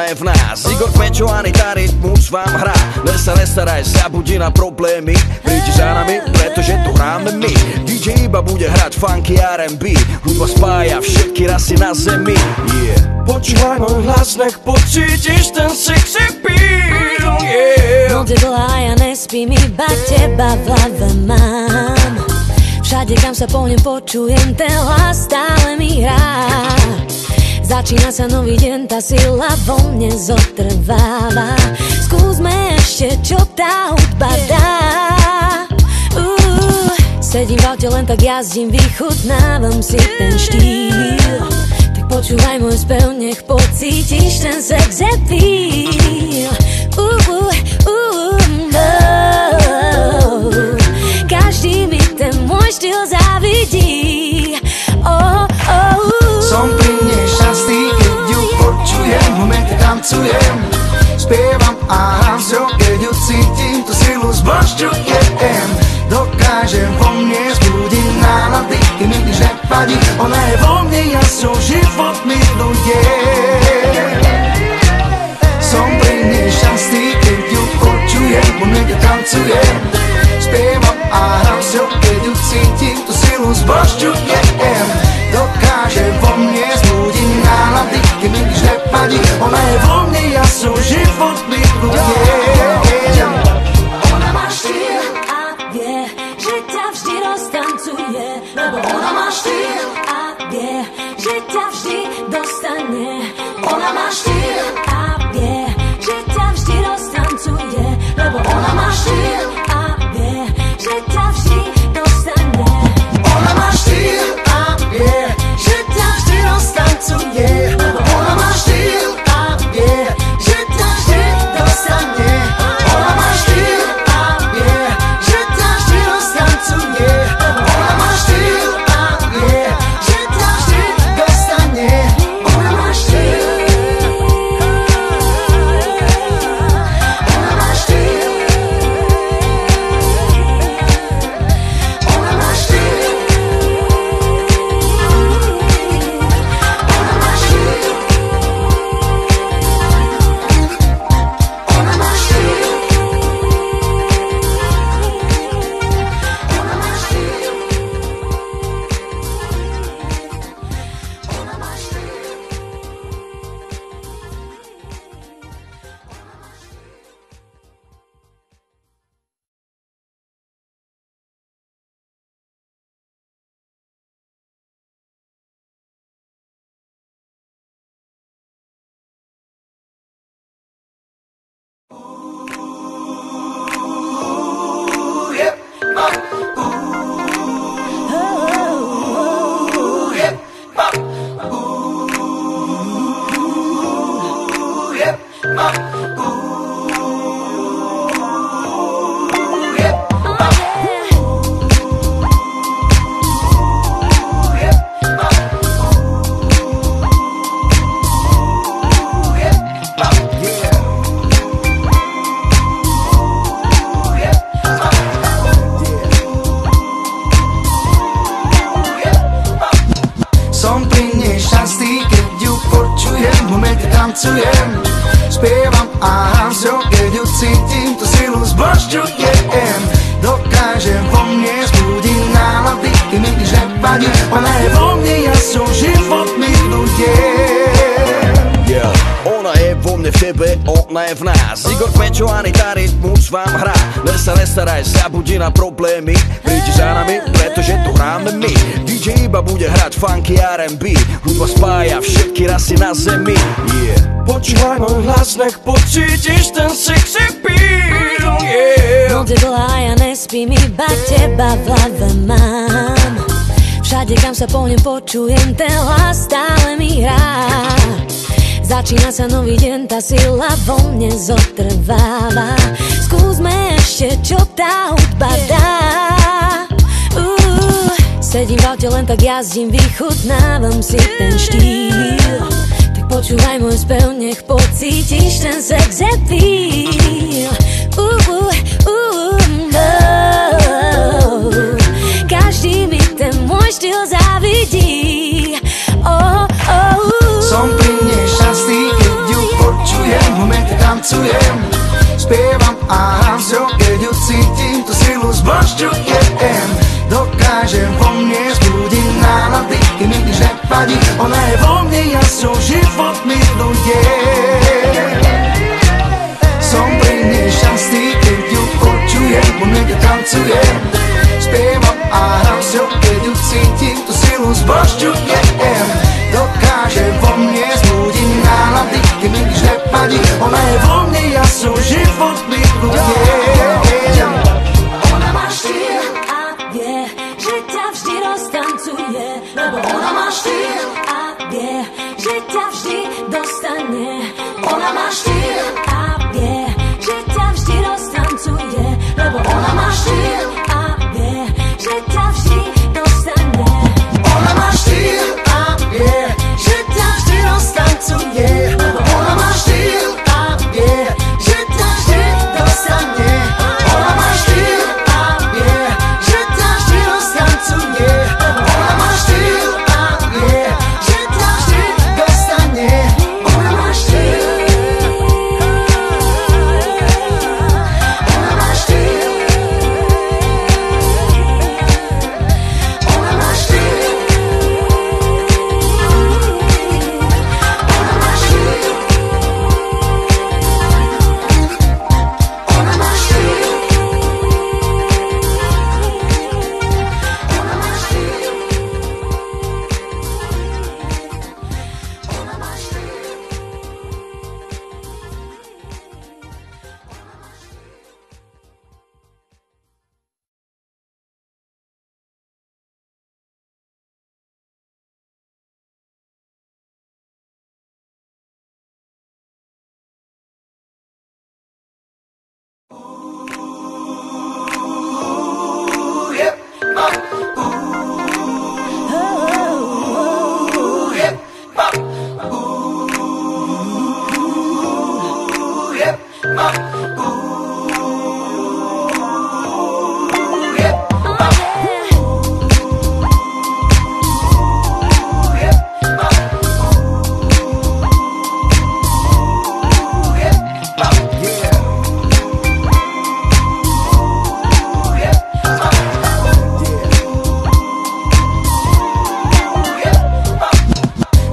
je v nás. Igor Kmečovaný, tá rytmus vám hrá. Nestaraj sa, budí na problémy. Prídi za nami, pretože tu hráme my. DJ iba bude hrať funky R&B. Hudba spája všetky rasy na zemi. Počúvaj môj hlas, nech pocítiš ten sexy beat. Noc je dlhá, ja nespím, iba teba v hlave mám. Všade, kam sa pohnem, počujem ten hlas, stále mi hrá. Začína sa nový deň, tá sila vo mne zotrváva. Skúsme ešte, čo tá hudba dá. Sedím v aute, len tak jazdím, vychutnávam si ten štýl. Tak počúvaj môj spev, nech pocítiš ten sex appeal. Každý mi ten môj štýl závidí. Som pri nej šťastný, keď ju počujem, v momente tancujem, spievam a hrám s ňou, keď ju cítim, tú silu zbožťujem. Dokážem vo mne zbudiť nálady, i mi nič nepadí, ona je vo mne, ja som život miluje. Som pri nej šťastný, keď ju počujem, v momente tancujem, spievam a hrám s ňou, keď ju cítim, tú silu zbožťujem. Dokáže vo mne zbudiť nálady, keď mi nič nepadí, ona je vo mne, ja som život miluje. Ona má štýl a vie, že ťa vždy roztancuje, lebo ona má štýl a vie, že ťa vždy dostane. Ona má štýl a vie, že ťa vždy roztancuje, lebo ona má štýl a vie, že ťa vždy dostane. Ona má štýl a vie, že ťa vždy roztancuje, lebo ona má štýl a vie, že ťa vždy dostane. Ona má štýl a vie, že ťa vždy roztancuje, lebo ona má štýl a vie, že ťa vždy dostane. Ona má štýl. Ona má štýl. Ona má štýl. Tancujem, spievam a hrám s ňou, keď ju cítim, tú silu zbožťujem. Dokážem vo mne zbudiť nálady, i mi nič nepadí, ona je vo mne, ja som život miluje. Ona je vo mne, v tebe, ona je v nás. Igor Kmečovaný, tá rytmus vám hrá. Nestaraj sa, budí na problémy. Prídi za nami, pretože tu hráme my. DJ iba bude hrať funky R&B. Hudba spája všetky rasy na zemi. Počúvaj môj hlas, nech pocítiš ten sexy beat. Noc je dlhá, ja nespím, iba teba v hlave mám. Všade, kam sa pohnem, počujem ten hlas, stále mi hrá. Začína sa nový deň, tá sila vo mne zotrváva. Skúsme ešte, čo tá hudba dá. Sedím v aute, len tak jazdím, vychutnávam si ten štýl. Tak počúvaj môj spev, nech pocítiš ten sex appeal. Každý mi ten môj štýl závidí. Som pri nej šťastný, keď ju počujem, momente tancujem, spievam a hrám s ňou, keď ju cítim, tú silu zbožťujem. Dokážem vo mne zbudiť nálady, i mi nič nepadí, ona je vo mne, ja som život miluje. Som pri nej šťastný, keď ju počujem, momente tancujem, spievam a hrám s ňou, keď ju cítim, tú silu zbožťujem. Dokáže vo mne zbudiť nálady, keď mi nič nepadí, ona je vo mne, ja som život miluje. Ona má štýl a vie, že ťa vždy roztancuje, lebo ona má štýl a vie, že ťa vždy dostane. Ona má štýl a vie, že ťa vždy roztancuje, lebo ona má štýl a vie, že ťa vždy dostane. Ona má štýl a vie, že ťa vždy roztancuje, lebo ona má štýl a vie, že ťa vždy dostane. Ona má štýl a vie, že ťa vždy roztancuje, lebo ona má štýl a vie, že ťa vždy dostane. Ona má štýl, ona má štýl, ona má štýl, ona má štýl, ona má štýl, ona má štýl, ona má štýl.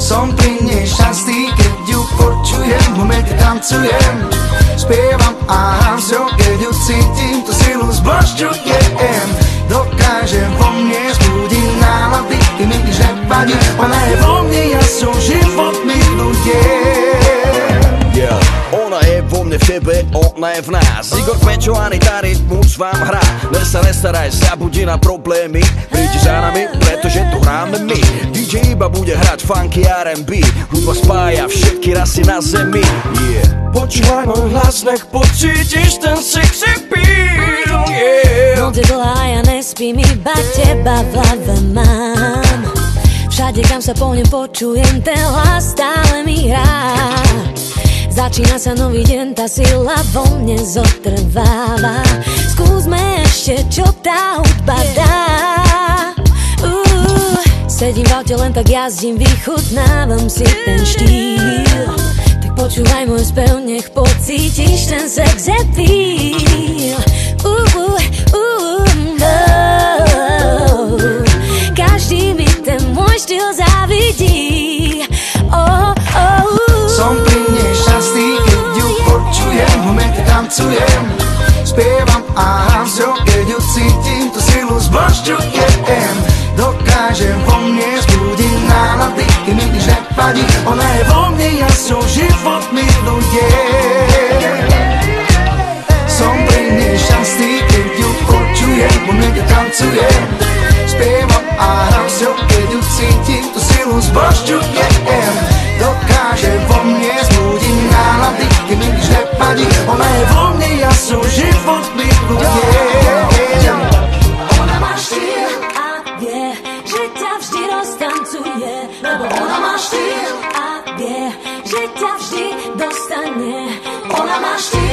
Som pri nej šťastný, keď ju počujem, momente tancujem, spievam a hrám s ňou, keď ju cítim, tú silu zbožťujem. Dokážem vo mne zbudiť nálady, i mi nič nepadí, ona je vo mne, ja som život milujem. Yeah. Ona je vo mne, v tebe, ona je v nás. Igor Kmečo, Anita Rytmus vám hrá. Dnes sa nestaraj, zabudí na problémy, prídi za nami, pretože tu hráme my. DJ iba bude hrať funky R&B, hudba spája všetky rasy na zemi. Yeah. Počúvaj môj hlas, nech pocítiš ten sexy feel, yeah. Noc je dlhá, ja nespím, iba teba v hlave mám. Všade, kam sa pohnem, počujem, ten hlas stále mi hrá. Začína sa nový deň, tá sila vo mne zotrváva. Skúsme ešte, čo tá hudba dá. Sedím v aute, len tak jazdím, vychutnávam si ten štýl. Tak počúvaj môj spev, nech pocítiš ten sex appeal. Každý mi ten môj štýl závidí. Som pri nej šťastný, keď ju počujem, momente tancujem, spievam a hrám s ňou, keď ju cítim, tú silu zbožťujem. Dokážem vo mne zbudiť nálady, i mi nič nepadí, ona je vo mne, ja som život milujem. Som pri nej šťastný, keď ju počujem, momente tancujem, spievam a hrám s ňou, keď ju cítim, tú silu zbožťujem. Dokáže vo mne zbudiť nálady, keď mi nič nepadí, ona je vo mne, ja som život milujem. Ona má štýl a vie, že ťa vždy roztancuje, lebo ona má štýl a vie, že ťa vždy dostane. Ona má štýl